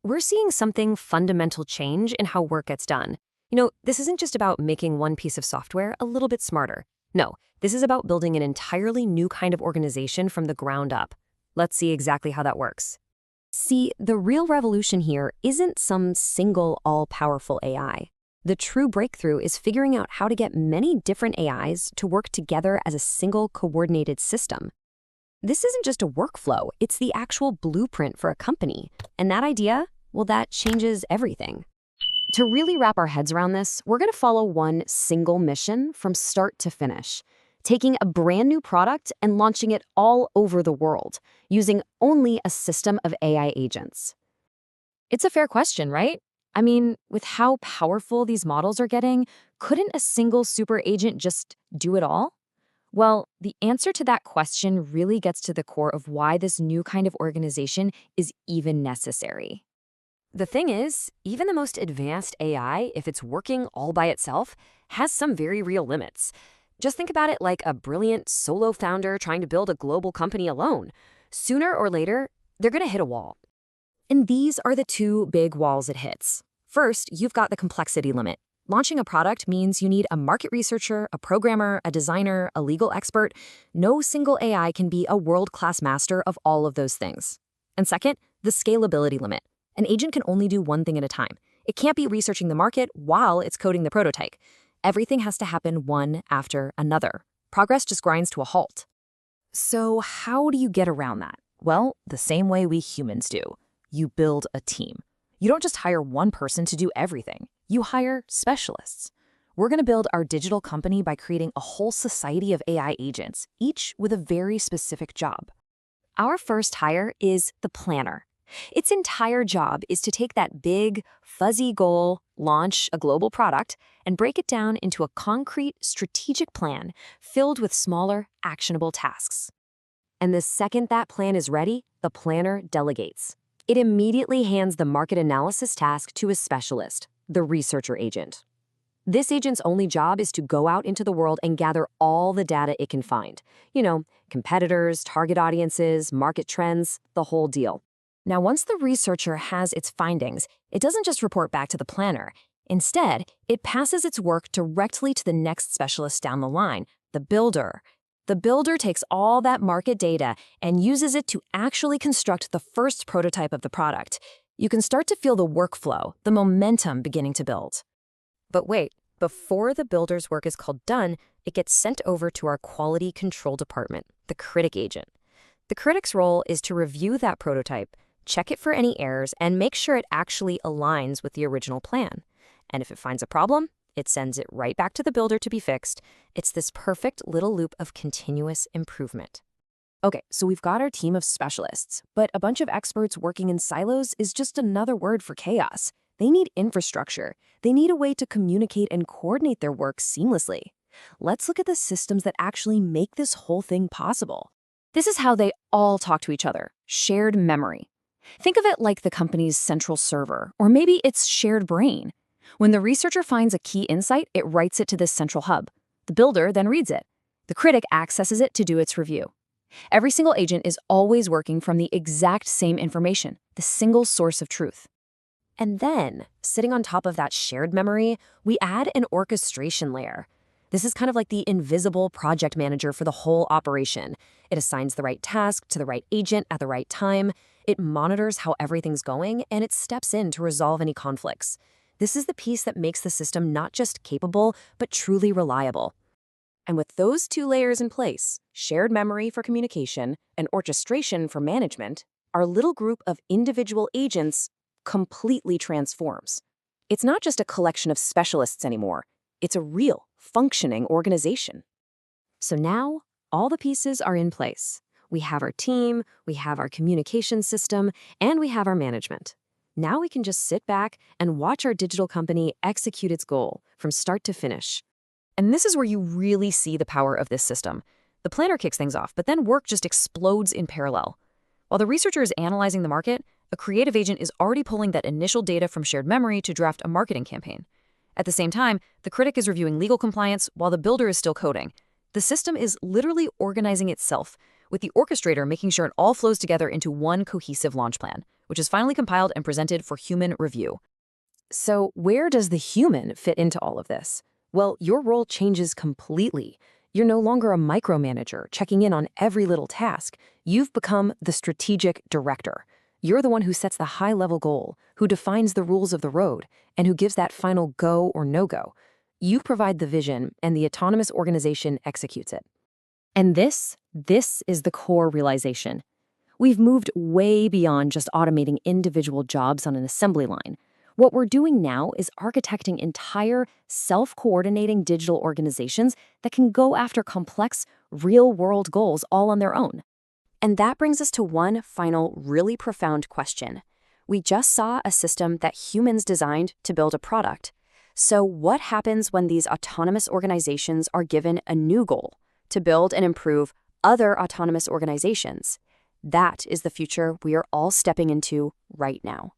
we're seeing something fundamental change in how work gets done. This isn't just about making one piece of software a little bit smarter. No, this is about building an entirely new kind of organization from the ground up. Let's see exactly how that works. See, the real revolution here isn't some single all-powerful AI. The true breakthrough is figuring out how to get many different AIs to work together as a single coordinated system. This isn't just a workflow, it's the actual blueprint for a company. And that idea, well, that changes everything. To really wrap our heads around this, we're going to follow one single mission from start to finish, taking a brand new product and launching it all over the world, using only a system of AI agents. It's a fair question, right? I mean, with how powerful these models are getting, couldn't a single super agent just do it all? Well, the answer to that question really gets to the core of why this new kind of organization is even necessary. The thing is, even the most advanced AI, if it's working all by itself, has some very real limits. Just think about it like a brilliant solo founder trying to build a global company alone. Sooner or later, they're going to hit a wall. And these are the two big walls it hits. First, you've got the complexity limit. Launching a product means you need a market researcher, a programmer, a designer, a legal expert. No single AI can be a world-class master of all of those things. And second, the scalability limit. An agent can only do one thing at a time. It can't be researching the market while it's coding the prototype. Everything has to happen one after another. Progress just grinds to a halt. So how do you get around that? Well, the same way we humans do. You build a team. You don't just hire one person to do everything. You hire specialists. We're going to build our digital company by creating a whole society of AI agents, each with a very specific job. Our first hire is the planner. Its entire job is to take that big, fuzzy goal, launch a global product, and break it down into a concrete, strategic plan filled with smaller, actionable tasks. And the second that plan is ready, the planner delegates. It immediately hands the market analysis task to a specialist, the researcher agent. This agent's only job is to go out into the world and gather all the data it can find. Competitors, target audiences, market trends, the whole deal. Now, once the researcher has its findings, it doesn't just report back to the planner. Instead, it passes its work directly to the next specialist down the line, the builder. The builder takes all that market data and uses it to actually construct the first prototype of the product. You can start to feel the workflow, the momentum beginning to build. But wait, before the builder's work is called done, it gets sent over to our quality control department, the critic agent. The critic's role is to review that prototype, check it for any errors, and make sure it actually aligns with the original plan. And if it finds a problem, it sends it right back to the builder to be fixed. It's this perfect little loop of continuous improvement. Okay, so we've got our team of specialists, but a bunch of experts working in silos is just another word for chaos. They need infrastructure. They need a way to communicate and coordinate their work seamlessly. Let's look at the systems that actually make this whole thing possible. This is how they all talk to each other: shared memory. Think of it like the company's central server, or maybe its shared brain. When the researcher finds a key insight, it writes it to this central hub. The builder then reads it. The critic accesses it to do its review. Every single agent is always working from the exact same information, the single source of truth. And then, sitting on top of that shared memory, we add an orchestration layer. This is kind of like the invisible project manager for the whole operation. It assigns the right task to the right agent at the right time. It monitors how everything's going, and it steps in to resolve any conflicts. This is the piece that makes the system not just capable, but truly reliable. And with those two layers in place, shared memory for communication and orchestration for management, our little group of individual agents completely transforms. It's not just a collection of specialists anymore. It's a real, functioning organization. So now, all the pieces are in place. We have our team, we have our communication system, and we have our management. Now we can just sit back and watch our digital company execute its goal from start to finish. And this is where you really see the power of this system. The planner kicks things off, but then work just explodes in parallel. While the researcher is analyzing the market, a creative agent is already pulling that initial data from shared memory to draft a marketing campaign. At the same time, the critic is reviewing legal compliance while the builder is still coding. The system is literally organizing itself, with the orchestrator making sure it all flows together into one cohesive launch plan, which is finally compiled and presented for human review. So where does the human fit into all of this? Well, your role changes completely. You're no longer a micromanager checking in on every little task. You've become the strategic director. You're the one who sets the high-level goal, who defines the rules of the road, and who gives that final go or no-go. You provide the vision, and the autonomous organization executes it. And this is the core realization. We've moved way beyond just automating individual jobs on an assembly line. What we're doing now is architecting entire self-coordinating digital organizations that can go after complex, real-world goals all on their own. And that brings us to one final, really profound question. We just saw a system that humans designed to build a product. So what happens when these autonomous organizations are given a new goal to build and improve other autonomous organizations? That is the future we are all stepping into right now.